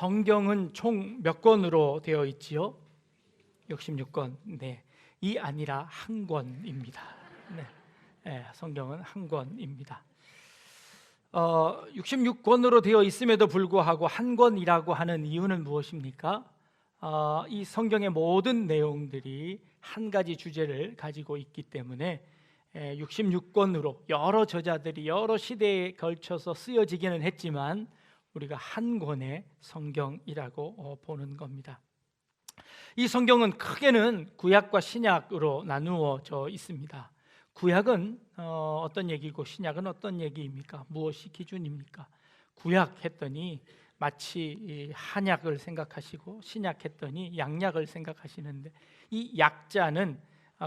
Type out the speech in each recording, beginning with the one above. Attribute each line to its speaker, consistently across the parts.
Speaker 1: 성경은 총 몇 권으로 되어 있지요? 66권. 네, 이 아니라 한 권입니다. 네, 성경은 한 권입니다. 66권으로 되어 있음에도 불구하고 한 권이라고 하는 이유는 무엇입니까? 이 성경의 모든 내용들이 한 가지 주제를 가지고 있기 때문에 66권으로 여러 저자들이 여러 시대에 걸쳐서 쓰여지기는 했지만 우리가 한 권의 성경이라고 보는 겁니다. 이 성경은 크게는 구약과 신약으로 나누어져 있습니다. 구약은 어떤 얘기고 신약은 어떤 얘기입니까? 무엇이 기준입니까? 구약 했더니 마치 한약을 생각하시고 신약 했더니 양약을 생각하시는데, 이 약자는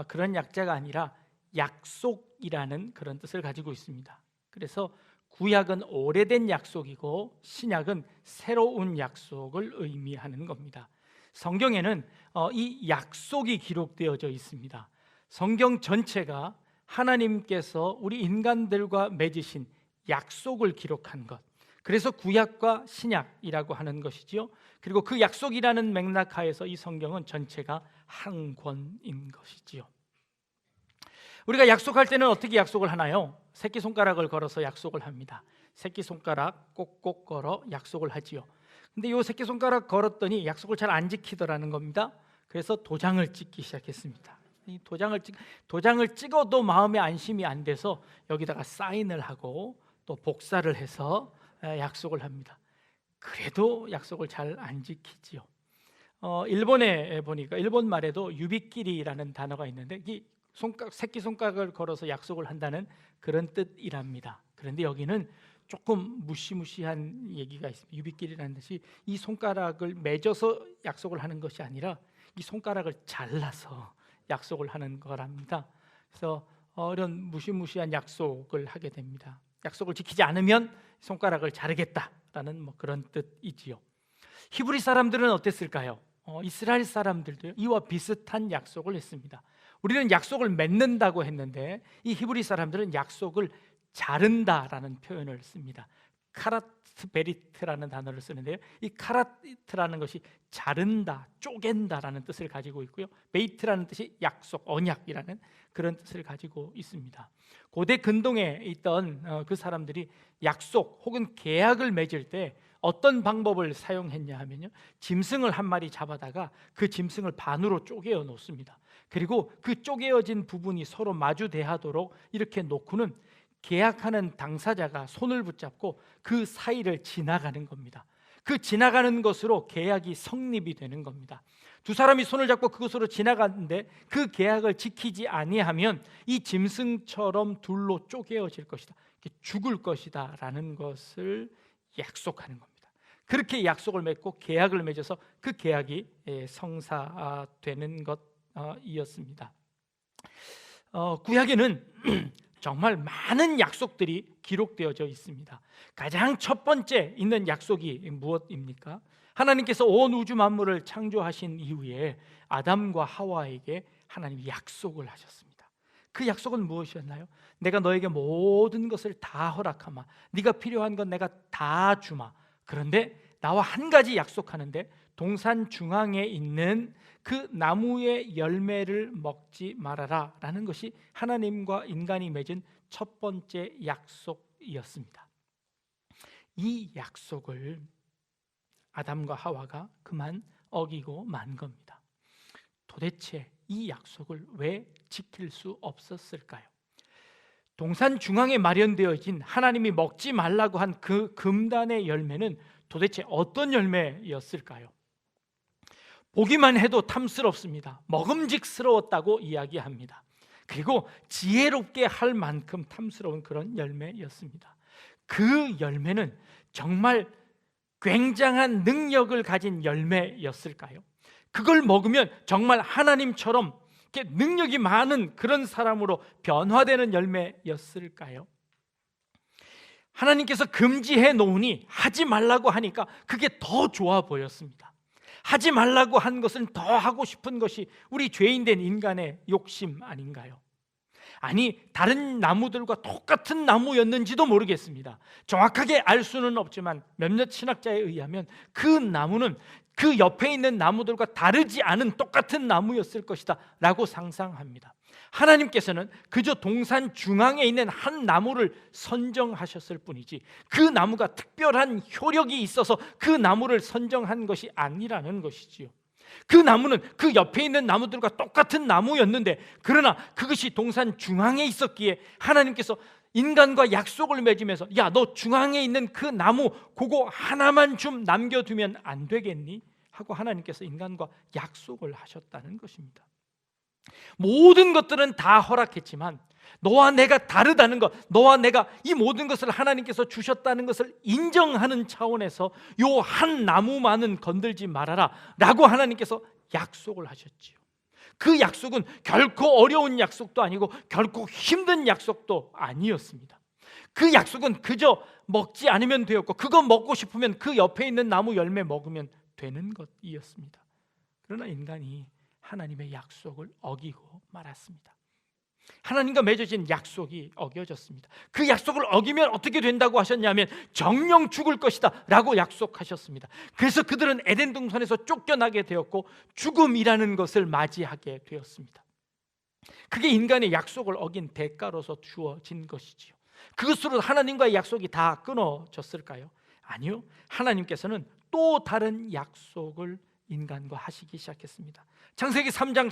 Speaker 1: 그런 약자가 아니라 약속이라는 그런 뜻을 가지고 있습니다. 그래서 구약은 오래된 약속이고 신약은 새로운 약속을 의미하는 겁니다. 성경에는 이 약속이 기록되어져 있습니다. 성경 전체가 하나님께서 우리 인간들과 맺으신 약속을 기록한 것, 그래서 구약과 신약이라고 하는 것이지요. 그리고 그 약속이라는 맥락 하에서 이 성경은 전체가 한 권인 것이지요. 우리가 약속할 때는 어떻게 약속을 하나요? 새끼손가락을 걸어서 약속을 합니다. 새끼손가락 꼭꼭 걸어 약속을 하지요. 근데 이 새끼손가락 걸었더니 약속을 잘 안 지키더라는 겁니다. 그래서 도장을 찍기 시작했습니다. 이 도장을 찍어도 마음에 안심이 안 돼서 여기다가 사인을 하고 또 복사를 해서 약속을 합니다. 그래도 약속을 잘 안 지키지요. 일본에 보니까 일본 말에도 유비끼리라는 단어가 있는데 이 새끼손가락을 걸어서 약속을 한다는 그런 뜻이랍니다. 그런데 여기는 조금 무시무시한 얘기가 있습니다. 유비끼리라는 뜻이 이 손가락을 맺어서 약속을 하는 것이 아니라 이 손가락을 잘라서 약속을 하는 거랍니다. 그래서 이런 무시무시한 약속을 하게 됩니다. 약속을 지키지 않으면 손가락을 자르겠다라는 그런 뜻이지요. 히브리 사람들은 어땠을까요? 이스라엘 사람들도 이와 비슷한 약속을 했습니다. 우리는 약속을 맺는다고 했는데 이 히브리 사람들은 약속을 자른다라는 표현을 씁니다. 카라트 베리트라는 단어를 쓰는데요, 이 카라트라는 것이 자른다, 쪼갠다라는 뜻을 가지고 있고요, 베이트라는 뜻이 약속, 언약이라는 그런 뜻을 가지고 있습니다. 고대 근동에 있던 그 사람들이 약속 혹은 계약을 맺을 때 어떤 방법을 사용했냐 하면요, 짐승을 한 마리 잡아다가 그 짐승을 반으로 쪼개어 놓습니다. 그리고 그 쪼개어진 부분이 서로 마주 대하도록 이렇게 놓고는 계약하는 당사자가 손을 붙잡고 그 사이를 지나가는 겁니다. 그 지나가는 것으로 계약이 성립이 되는 겁니다. 두 사람이 손을 잡고 그곳으로 지나갔는데 그 계약을 지키지 아니하면 이 짐승처럼 둘로 쪼개어질 것이다, 죽을 것이다 라는 것을 약속하는 겁니다. 그렇게 약속을 맺고 계약을 맺어서 그 계약이 성사되는 것이었습니다. 구약에는 정말 많은 약속들이 기록되어져 있습니다. 가장 첫 번째 있는 약속이 무엇입니까? 하나님께서 온 우주 만물을 창조하신 이후에 아담과 하와에게 하나님이 약속을 하셨습니다. 그 약속은 무엇이었나요? 내가 너에게 모든 것을 다 허락하마, 네가 필요한 건 내가 다 주마. 그런데 나와 한 가지 약속하는데 동산 중앙에 있는 그 나무의 열매를 먹지 말아라 라는 것이 하나님과 인간이 맺은 첫 번째 약속이었습니다. 이 약속을 아담과 하와가 그만 어기고 만 겁니다. 도대체 이 약속을 왜 지킬 수 없었을까요? 동산 중앙에 마련되어진 하나님이 먹지 말라고 한 그 금단의 열매는 도대체 어떤 열매였을까요? 보기만 해도 탐스럽습니다. 먹음직스러웠다고 이야기합니다. 그리고 지혜롭게 할 만큼 탐스러운 그런 열매였습니다. 그 열매는 정말 굉장한 능력을 가진 열매였을까요? 그걸 먹으면 정말 하나님처럼 능력이 많은 그런 사람으로 변화되는 열매였을까요? 하나님께서 금지해 놓으니 하지 말라고 하니까 그게 더 좋아 보였습니다. 하지 말라고 한 것은 더 하고 싶은 것이 우리 죄인된 인간의 욕심 아닌가요? 아니, 다른 나무들과 똑같은 나무였는지도 모르겠습니다. 정확하게 알 수는 없지만 몇몇 신학자에 의하면 그 나무는 그 옆에 있는 나무들과 다르지 않은 똑같은 나무였을 것이다 라고 상상합니다. 하나님께서는 그저 동산 중앙에 있는 한 나무를 선정하셨을 뿐이지 그 나무가 특별한 효력이 있어서 그 나무를 선정한 것이 아니라는 것이지요. 그 나무는 그 옆에 있는 나무들과 똑같은 나무였는데, 그러나 그것이 동산 중앙에 있었기에 하나님께서 인간과 약속을 맺으면서 야, 너 중앙에 있는 그 나무 그거 하나만 좀 남겨두면 안 되겠니? 하고 하나님께서 인간과 약속을 하셨다는 것입니다. 모든 것들은 다 허락했지만 너와 내가 다르다는 것, 너와 내가 이 모든 것을 하나님께서 주셨다는 것을 인정하는 차원에서 요 한 나무만은 건들지 말아라 라고 하나님께서 약속을 하셨지요. 그 약속은 결코 어려운 약속도 아니고 결코 힘든 약속도 아니었습니다. 그 약속은 그저 먹지 않으면 되었고, 그거 먹고 싶으면 그 옆에 있는 나무 열매 먹으면 되는 것이었습니다. 그러나 인간이 하나님의 약속을 어기고 말았습니다. 하나님과 맺어진 약속이 어겨졌습니다. 그 약속을 어기면 어떻게 된다고 하셨냐면 정령 죽을 것이다 라고 약속하셨습니다. 그래서 그들은 에덴 동산에서 쫓겨나게 되었고 죽음이라는 것을 맞이하게 되었습니다. 그게 인간의 약속을 어긴 대가로서 주어진 것이지요. 그것으로 하나님과의 약속이 다 끊어졌을까요? 아니요. 하나님께서는 또 다른 약속을 인간과 하시기 시작했습니다. 창세기 3장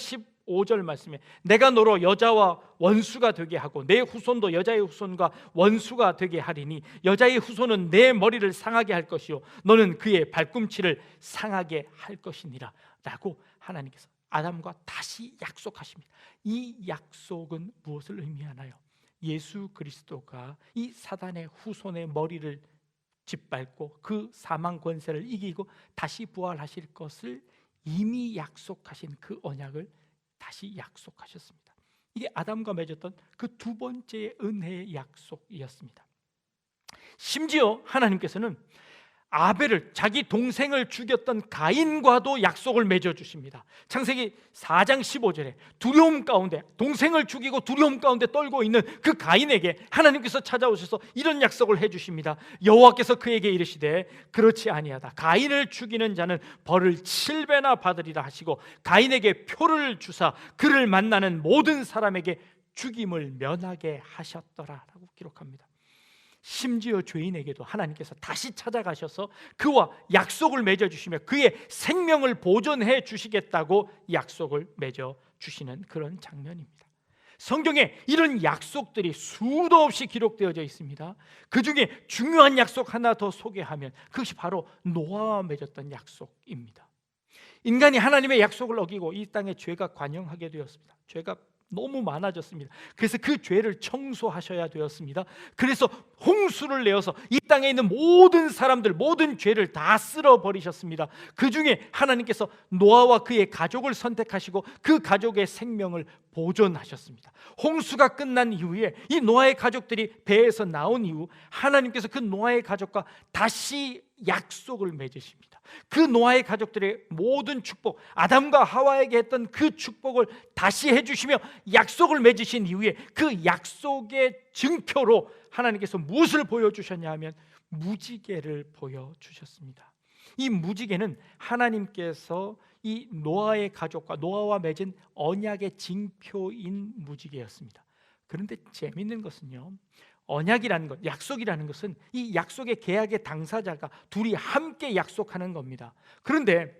Speaker 1: 15절 말씀에 내가 너로 여자와 원수가 되게 하고 내 후손도 여자의 후손과 원수가 되게 하리니 여자의 후손은 내 머리를 상하게 할 것이요 너는 그의 발꿈치를 상하게 할 것이니라 라고 하나님께서 아담과 다시 약속하십니다. 이 약속은 무엇을 의미하나요? 예수 그리스도가 이 사단의 후손의 머리를 짓밟고 그 사망 권세를 이기고 다시 부활하실 것을 이미 약속하신 그 언약을 다시 약속하셨습니다. 이게 아담과 맺었던 그 두 번째 은혜의 약속이었습니다. 심지어 하나님께서는 아벨을, 자기 동생을 죽였던 가인과도 약속을 맺어주십니다. 창세기 4장 15절에 두려움 가운데, 동생을 죽이고 두려움 가운데 떨고 있는 그 가인에게 하나님께서 찾아오셔서 이런 약속을 해주십니다. 여호와께서 그에게 이르시되 그렇지 아니하다. 가인을 죽이는 자는 벌을 7배나 받으리라 하시고 가인에게 표를 주사 그를 만나는 모든 사람에게 죽임을 면하게 하셨더라라고 기록합니다. 심지어 죄인에게도 하나님께서 다시 찾아가셔서 그와 약속을 맺어주시며 그의 생명을 보존해 주시겠다고 약속을 맺어주시는 그런 장면입니다. 성경에 이런 약속들이 수도 없이 기록되어져 있습니다. 그 중에 중요한 약속 하나 더 소개하면 그것이 바로 노아와 맺었던 약속입니다. 인간이 하나님의 약속을 어기고 이 땅에 죄가 관영하게 되었습니다. 죄가 너무 많아졌습니다. 그래서 그 죄를 청소하셔야 되었습니다. 그래서 홍수를 내어서 이 땅에 있는 모든 사람들, 모든 죄를 다 쓸어버리셨습니다. 그 중에 하나님께서 노아와 그의 가족을 선택하시고 그 가족의 생명을 보존하셨습니다. 홍수가 끝난 이후에 이 노아의 가족들이 배에서 나온 이후 하나님께서 그 노아의 가족과 다시 약속을 맺으십니다. 그 노아의 가족들의 모든 축복, 아담과 하와에게 했던 그 축복을 다시 해주시며 약속을 맺으신 이후에 그 약속의 증표로 하나님께서 무엇을 보여주셨냐 하면 무지개를 보여주셨습니다. 이 무지개는 하나님께서 이 노아의 가족과 노아와 맺은 언약의 징표인 무지개였습니다. 그런데 재미있는 것은요, 언약이라는 것, 약속이라는 것은 이 약속의 계약의 당사자가 둘이 함께 약속하는 겁니다. 그런데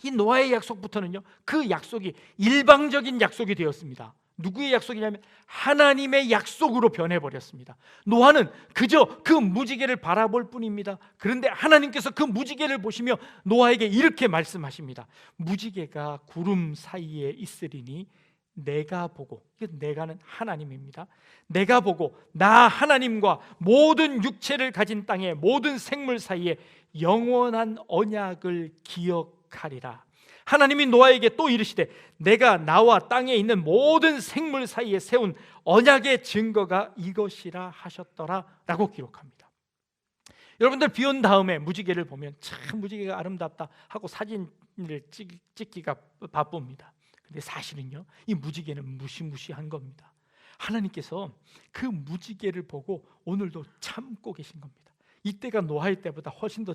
Speaker 1: 이 노아의 약속부터는요, 그 약속이 일방적인 약속이 되었습니다. 누구의 약속이냐면 하나님의 약속으로 변해버렸습니다. 노아는 그저 그 무지개를 바라볼 뿐입니다. 그런데 하나님께서 그 무지개를 보시며 노아에게 이렇게 말씀하십니다. 무지개가 구름 사이에 있으리니 내가 보고, 이건 내가는 하나님입니다. 내가 보고 나 하나님과 모든 육체를 가진 땅의 모든 생물 사이에 영원한 언약을 기억하리라. 하나님이 노아에게 또 이르시되 내가 나와 땅에 있는 모든 생물 사이에 세운 언약의 증거가 이것이라 하셨더라 라고 기록합니다. 여러분들 비 온 다음에 무지개를 보면 참 무지개가 아름답다 하고 사진을 찍기가 바쁩니다. 근데 사실은요, 이 무지개는 무시무시한 겁니다. 하나님께서 그 무지개를 보고 오늘도 참고 계신 겁니다. 이때가 노아의 때보다 훨씬 더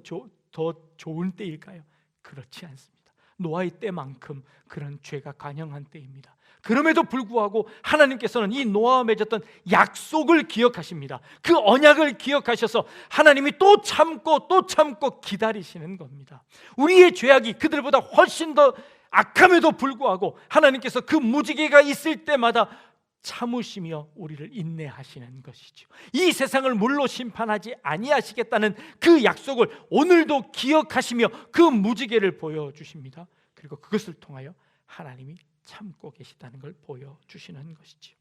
Speaker 1: 좋은 때일까요? 그렇지 않습니다. 노아의 때만큼 그런 죄가 관영한 때입니다. 그럼에도 불구하고 하나님께서는 이 노아와 맺었던 약속을 기억하십니다. 그 언약을 기억하셔서 하나님이 또 참고 기다리시는 겁니다. 우리의 죄악이 그들보다 훨씬 더 악함에도 불구하고 하나님께서 그 무지개가 있을 때마다 참으시며 우리를 인내하시는 것이죠. 이 세상을 물로 심판하지 아니하시겠다는 그 약속을 오늘도 기억하시며 그 무지개를 보여주십니다. 그리고 그것을 통하여 하나님이 참고 계시다는 걸 보여주시는 것이죠.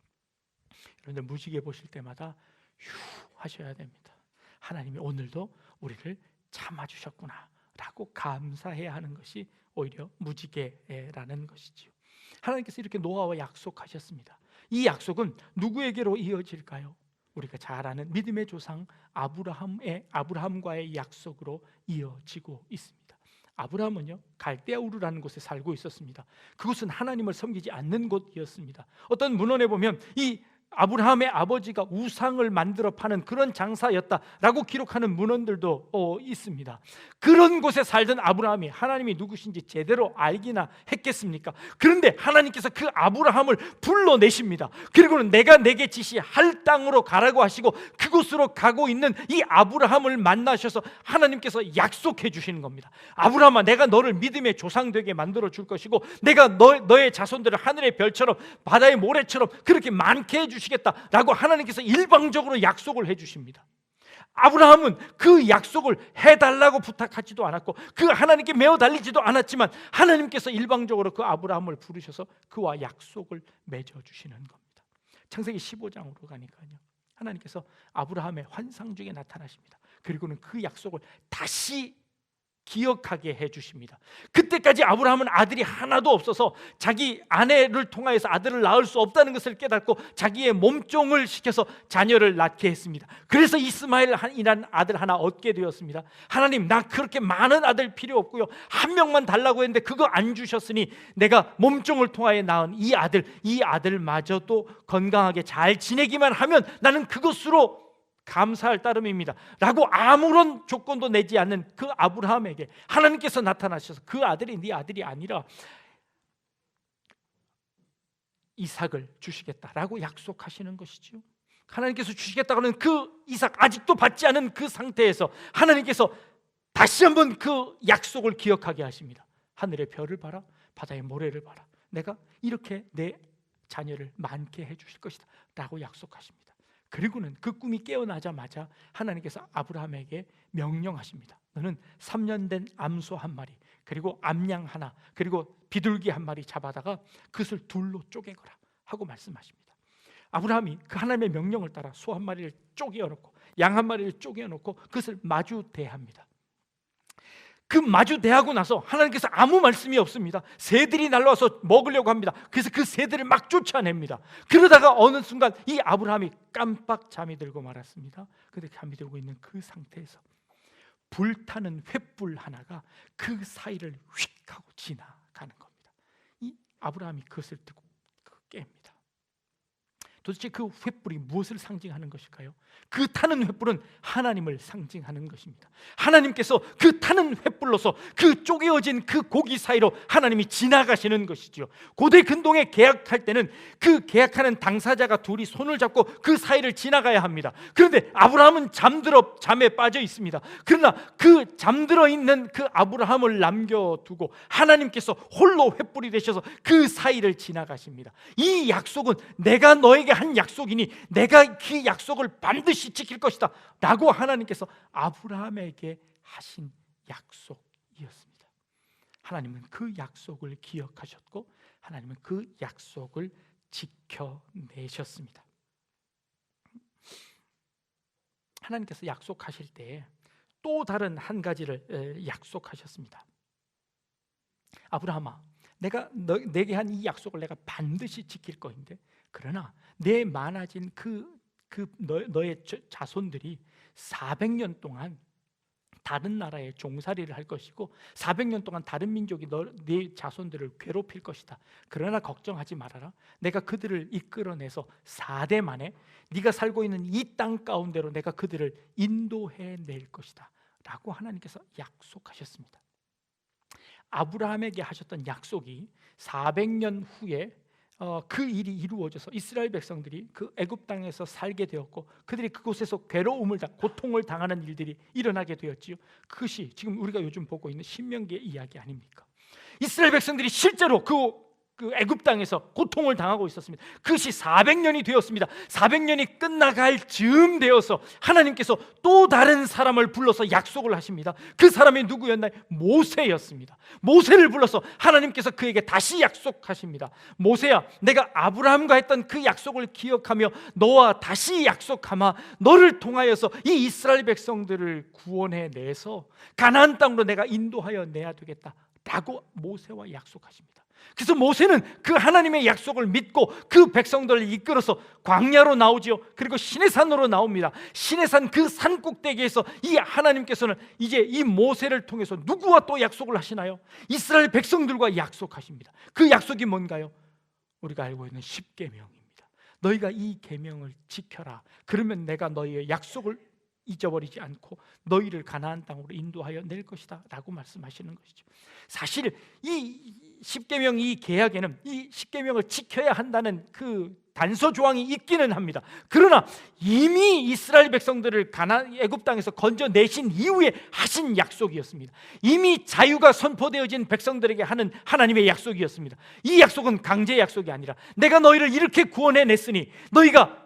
Speaker 1: 여러분들 무지개 보실 때마다 휴 하셔야 됩니다. 하나님이 오늘도 우리를 참아주셨구나 라고 감사해야 하는 것이 오히려 무지개라는 것이죠. 하나님께서 이렇게 노아와 약속하셨습니다. 이 약속은 누구에게로 이어질까요? 우리가 잘 아는 믿음의 조상 아브라함과의 약속으로 이어지고 있습니다. 아브라함은요 갈대아 우르라는 곳에 살고 있었습니다. 그곳은 하나님을 섬기지 않는 곳이었습니다. 어떤 문헌에 보면 이 아브라함의 아버지가 우상을 만들어 파는 그런 장사였다라고 기록하는 문헌들도 있습니다. 그런 곳에 살던 아브라함이 하나님이 누구신지 제대로 알기나 했겠습니까? 그런데 하나님께서 그 아브라함을 불러내십니다. 그리고는 내가 내게 지시할 땅으로 가라고 하시고 그곳으로 가고 있는 이 아브라함을 만나셔서 하나님께서 약속해 주시는 겁니다. 아브라함아, 내가 너를 믿음의 조상 되게 만들어 줄 것이고 내가 너의 자손들을 하늘의 별처럼 바다의 모래처럼 그렇게 많게 해주시겠다라고 하나님께서 일방적으로 약속을 해주십니다. 아브라함은 그 약속을 해달라고 부탁하지도 않았고 그 하나님께 매어 달리지도 않았지만 하나님께서 일방적으로 그 아브라함을 부르셔서 그와 약속을 맺어주시는 겁니다. 창세기 15장으로 가니까요 하나님께서 아브라함의 환상 중에 나타나십니다. 그리고는 그 약속을 다시 기억하게 해주십니다. 그때까지 아브라함은 아들이 하나도 없어서 자기 아내를 통하여서 아들을 낳을 수 없다는 것을 깨닫고 자기의 몸종을 시켜서 자녀를 낳게 했습니다. 그래서 이스마엘이라는 아들 하나 얻게 되었습니다. 하나님, 나 그렇게 많은 아들 필요 없고요, 한 명만 달라고 했는데 그거 안 주셨으니 내가 몸종을 통하여 낳은 이 아들마저도 건강하게 잘 지내기만 하면 나는 그것으로 감사할 따름입니다 라고 아무런 조건도 내지 않는 그 아브라함에게 하나님께서 나타나셔서 그 아들이 네 아들이 아니라 이삭을 주시겠다라고 약속하시는 것이죠. 하나님께서 주시겠다고 하는 그 이삭, 아직도 받지 않은 그 상태에서 하나님께서 다시 한번 그 약속을 기억하게 하십니다. 하늘의 별을 봐라, 바다의 모래를 봐라, 내가 이렇게 내 자녀를 많게 해주실 것이다 라고 약속하십니다. 그리고는 그 꿈이 깨어나자마자 하나님께서 아브라함에게 명령하십니다. 너는 3년 된 암소 한 마리, 그리고 암양 하나, 그리고 비둘기 한 마리 잡아다가 그것을 둘로 쪼개거라 하고 말씀하십니다. 아브라함이 그 하나님의 명령을 따라 소 한 마리를 쪼개어놓고 양 한 마리를 쪼개어놓고 그것을 마주 대합니다. 그 마주 대하고 나서 하나님께서 아무 말씀이 없습니다. 새들이 날라와서 먹으려고 합니다. 그래서 그 새들을 막 쫓아냅니다. 그러다가 어느 순간 이 아브라함이 깜빡 잠이 들고 말았습니다. 그런데 잠이 들고 있는 그 상태에서 불타는 횃불 하나가 그 사이를 휙 하고 지나가는 겁니다. 이 아브라함이 그것을 듣고 깹니다. 도대체 그 횃불이 무엇을 상징하는 것일까요? 그 타는 횃불은 하나님을 상징하는 것입니다. 하나님께서 그 타는 횃불로서 그 쪼개어진 그 고기 사이로 하나님이 지나가시는 것이죠. 고대 근동에 계약할 때는 그 계약하는 당사자가 둘이 손을 잡고 그 사이를 지나가야 합니다. 그런데 아브라함은 잠에 빠져 있습니다. 그러나 그 잠들어 있는 그 아브라함을 남겨두고 하나님께서 홀로 횃불이 되셔서 그 사이를 지나가십니다. 이 약속은 내가 너에게 한 약속이니 내가 그 약속을 반드시 지킬 것이다 라고 하나님께서 아브라함에게 하신 약속이었습니다. 하나님은 그 약속을 기억하셨고 하나님은 그 약속을 지켜내셨습니다. 하나님께서 약속하실 때 또 다른 한 가지를 약속하셨습니다. 아브라함아, 내가 내게 한 이 약속을 내가 반드시 지킬 거인데 그러나 내 많아진 너의 자손들이 400년 동안 다른 나라에 종살이를 할 것이고 400년 동안 다른 민족이 네 자손들을 괴롭힐 것이다. 그러나 걱정하지 말아라. 내가 그들을 이끌어내서 4대 만에 네가 살고 있는 이 땅 가운데로 내가 그들을 인도해낼 것이다 라고 하나님께서 약속하셨습니다. 아브라함에게 하셨던 약속이 400년 후에 그 일이 이루어져서 이스라엘 백성들이 그 애굽 땅에서 살게 되었고 그들이 그곳에서 고통을 당하는 일들이 일어나게 되었지요. 그것이 지금 우리가 요즘 보고 있는 신명기의 이야기 아닙니까? 이스라엘 백성들이 실제로 그 애굽 땅에서 고통을 당하고 있었습니다. 그것이 400년이 되었습니다. 400년이 끝나갈 즈음 되어서 하나님께서 또 다른 사람을 불러서 약속을 하십니다. 그 사람이 누구였나요? 모세였습니다. 모세를 불러서 하나님께서 그에게 다시 약속하십니다. 모세야, 내가 아브라함과 했던 그 약속을 기억하며 너와 다시 약속하마 너를 통하여서 이 이스라엘 백성들을 구원해내서 가나안 땅으로 내가 인도하여 내야 되겠다 라고 모세와 약속하십니다. 그래서 모세는 그 하나님의 약속을 믿고 그 백성들을 이끌어서 광야로 나오지요. 그리고 시내산으로 나옵니다. 시내산 그 산 꼭대기에서 이 하나님께서는 이제 이 모세를 통해서 누구와 또 약속을 하시나요? 이스라엘 백성들과 약속하십니다. 그 약속이 뭔가요? 우리가 알고 있는 십계명입니다. 너희가 이 계명을 지켜라. 그러면 내가 너희의 약속을 잊어버리지 않고 너희를 가나안 땅으로 인도하여 낼 것이다 라고 말씀하시는 것이죠. 사실 이 십계명 이 계약에는 이 십계명을 지켜야 한다는 그 단서 조항이 있기는 합니다. 그러나 이미 이스라엘 백성들을 애굽 땅에서 건져내신 이후에 하신 약속이었습니다. 이미 자유가 선포되어진 백성들에게 하는 하나님의 약속이었습니다. 이 약속은 강제 약속이 아니라 내가 너희를 이렇게 구원해냈으니 너희가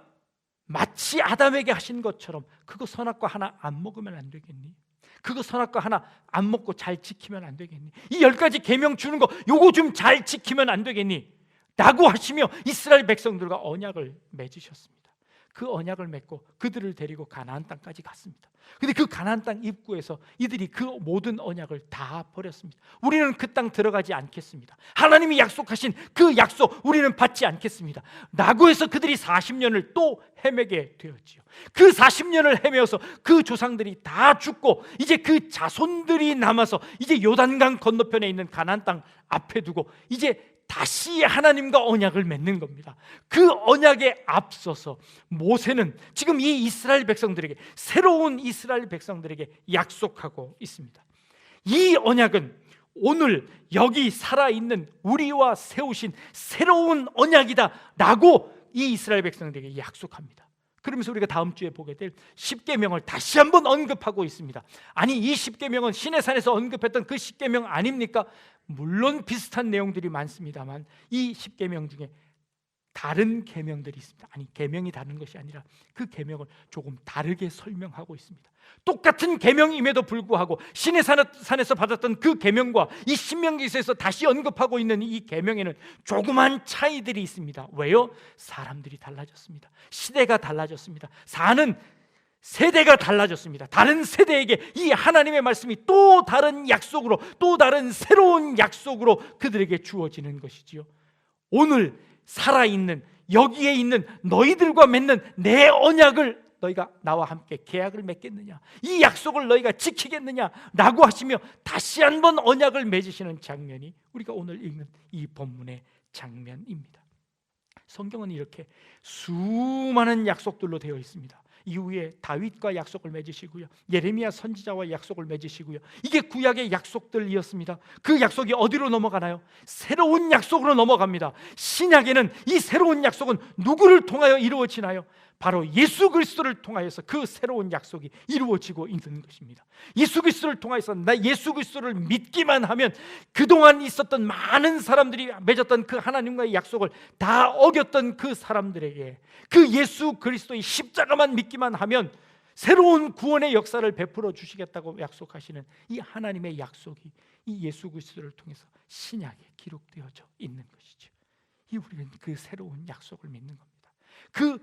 Speaker 1: 마치 아담에게 하신 것처럼 그거 선악과 하나 안 먹으면 안 되겠니? 그거 선악과 하나 안 먹고 잘 지키면 안 되겠니? 이 10가지 계명 주는 거 요거 좀 잘 지키면 안 되겠니? 라고 하시며 이스라엘 백성들과 언약을 맺으셨습니다. 그 언약을 맺고 그들을 데리고 가나안 땅까지 갔습니다. 근데 그 가나안 땅 입구에서 이들이 그 모든 언약을 다 버렸습니다. 우리는 그 땅 들어가지 않겠습니다. 하나님이 약속하신 그 약속 우리는 받지 않겠습니다 라고 해서 그들이 40년을 또 헤매게 되었지요. 그 40년을 헤매어서 그 조상들이 다 죽고 이제 그 자손들이 남아서 이제 요단강 건너편에 있는 가나안 땅 앞에 두고 이제 다시 하나님과 언약을 맺는 겁니다. 그 언약에 앞서서 모세는 지금 이 이스라엘 백성들에게, 새로운 이스라엘 백성들에게 약속하고 있습니다. 이 언약은 오늘 여기 살아있는 우리와 세우신 새로운 언약이다 라고 이 이스라엘 백성들에게 약속합니다. 그러면서 우리가 다음 주에 보게 될 십계명을 다시 한번 언급하고 있습니다. 아니, 이 십계명은 시내산에서 언급했던 그 십계명 아닙니까? 물론 비슷한 내용들이 많습니다만 이 십계명 중에 다른 계명들이 있습니다. 아니, 계명이 다른 것이 아니라 그 계명을 조금 다르게 설명하고 있습니다. 똑같은 계명임에도 불구하고 시내산에서 받았던 그 계명과 이 신명기서에서 다시 언급하고 있는 이 계명에는 조그만 차이들이 있습니다. 왜요? 사람들이 달라졌습니다. 시대가 달라졌습니다. 사는 세대가 달라졌습니다. 다른 세대에게 이 하나님의 말씀이 또 다른 약속으로, 또 다른 새로운 약속으로 그들에게 주어지는 것이지요. 오늘 살아있는 여기에 있는 너희들과 맺는 내 언약을 너희가 나와 함께 계약을 맺겠느냐, 이 약속을 너희가 지키겠느냐 라고 하시며 다시 한번 언약을 맺으시는 장면이 우리가 오늘 읽는 이 본문의 장면입니다. 성경은 이렇게 수많은 약속들로 되어 있습니다. 이후에 다윗과 약속을 맺으시고요, 예레미야 선지자와 약속을 맺으시고요. 이게 구약의 약속들이었습니다. 그 약속이 어디로 넘어가나요? 새로운 약속으로 넘어갑니다. 신약에는 이 새로운 약속은 누구를 통하여 이루어지나요? 바로 예수 그리스도를 통하여서 그 새로운 약속이 이루어지고 있는 것입니다. 예수 그리스도를 통하여서 나 예수 그리스도를 믿기만 하면 그동안 있었던 많은 사람들이 맺었던 그 하나님과의 약속을 다 어겼던 그 사람들에게 그 예수 그리스도의 십자가만 믿기만 하면 새로운 구원의 역사를 베풀어 주시겠다고 약속하시는 이 하나님의 약속이 이 예수 그리스도를 통해서 신약에 기록되어져 있는 것이죠. 우리는 그 새로운 약속을 믿는 겁니다.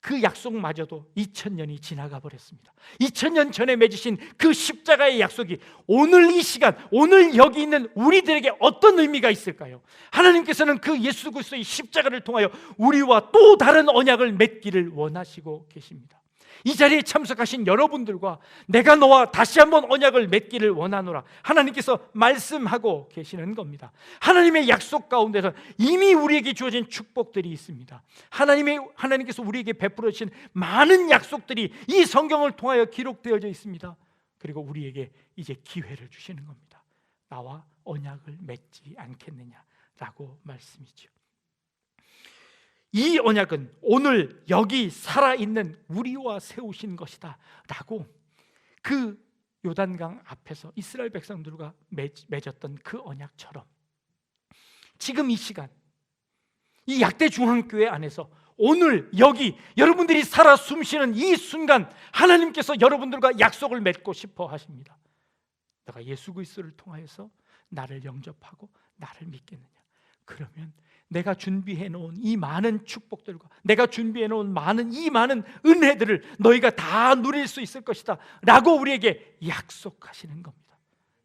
Speaker 1: 그 약속마저도 2000년이 지나가 버렸습니다. 2000년 전에 맺으신 그 십자가의 약속이 오늘 이 시간, 오늘 여기 있는 우리들에게 어떤 의미가 있을까요? 하나님께서는 그 예수 그리스도의 십자가를 통하여 우리와 또 다른 언약을 맺기를 원하시고 계십니다. 이 자리에 참석하신 여러분들과 내가 너와 다시 한번 언약을 맺기를 원하노라 하나님께서 말씀하고 계시는 겁니다. 하나님의 약속 가운데서 이미 우리에게 주어진 축복들이 있습니다. 하나님께서 우리에게 베풀어 주신 많은 약속들이 이 성경을 통하여 기록되어져 있습니다. 그리고 우리에게 이제 기회를 주시는 겁니다. 나와 언약을 맺지 않겠느냐라고 말씀이죠. 이 언약은 오늘 여기 살아있는 우리와 세우신 것이다 라고 그 요단강 앞에서 이스라엘 백성들과 맺었던 그 언약처럼 지금 이 시간 이 약대 중앙교회 안에서 오늘 여기 여러분들이 살아 숨쉬는 이 순간 하나님께서 여러분들과 약속을 맺고 싶어 하십니다. 내가 예수 그리스도를 통하여서 나를 영접하고 나를 믿겠느냐? 그러면 내가 준비해 놓은 이 많은 축복들과 내가 준비해 놓은 이 많은 은혜들을 너희가 다 누릴 수 있을 것이다 라고 우리에게 약속하시는 겁니다.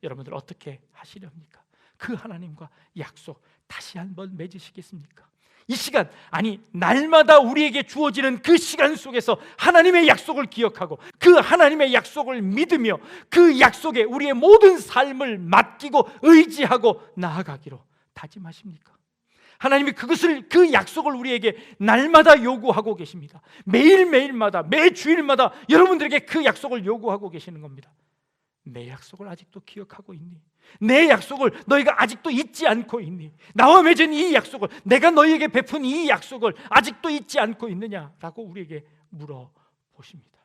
Speaker 1: 여러분들 어떻게 하시렵니까? 그 하나님과 약속 다시 한번 맺으시겠습니까? 이 시간, 아니 날마다 우리에게 주어지는 그 시간 속에서 하나님의 약속을 기억하고 그 하나님의 약속을 믿으며 그 약속에 우리의 모든 삶을 맡기고 의지하고 나아가기로 다짐하십니까? 하나님이 그 약속을 우리에게 날마다 요구하고 계십니다. 매일매일마다, 매주일마다 여러분들에게 그 약속을 요구하고 계시는 겁니다. 내 약속을 아직도 기억하고 있니? 내 약속을 너희가 아직도 잊지 않고 있니? 나와 맺은 이 약속을, 내가 너희에게 베푼 이 약속을 아직도 잊지 않고 있느냐라고 우리에게 물어보십니다.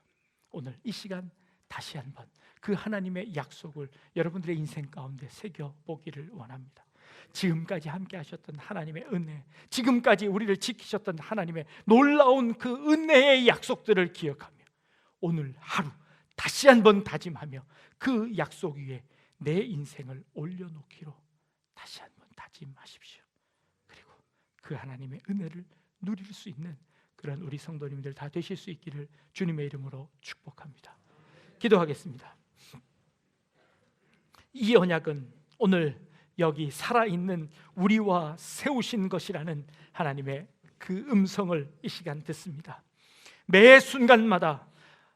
Speaker 1: 오늘 이 시간 다시 한번 그 하나님의 약속을 여러분들의 인생 가운데 새겨보기를 원합니다. 지금까지 함께 하셨던 하나님의 은혜, 지금까지 우리를 지키셨던 하나님의 놀라운 그 은혜의 약속들을 기억하며 오늘 하루 다시 한번 다짐하며 그 약속 위에 내 인생을 올려놓기로 다시 한번 다짐하십시오. 그리고 그 하나님의 은혜를 누릴 수 있는 그런 우리 성도님들 다 되실 수 있기를 주님의 이름으로 축복합니다. 기도하겠습니다. 이 언약은 오늘 여기 살아있는 우리와 세우신 것이라는 하나님의 그 음성을 이 시간 듣습니다. 매 순간마다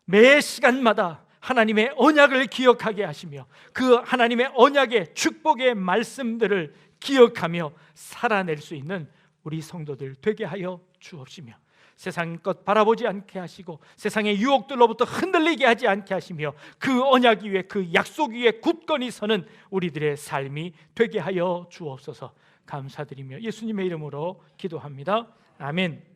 Speaker 1: 매 시간마다 하나님의 언약을 기억하게 하시며 그 하나님의 언약의 축복의 말씀들을 기억하며 살아낼 수 있는 우리 성도들 되게 하여 주옵시며 세상 것 바라보지 않게 하시고 세상의 유혹들로부터 흔들리게 하지 않게 하시며 그 언약 위에 그 약속 위에 굳건히 서는 우리들의 삶이 되게 하여 주옵소서. 감사드리며 예수님의 이름으로 기도합니다. 아멘.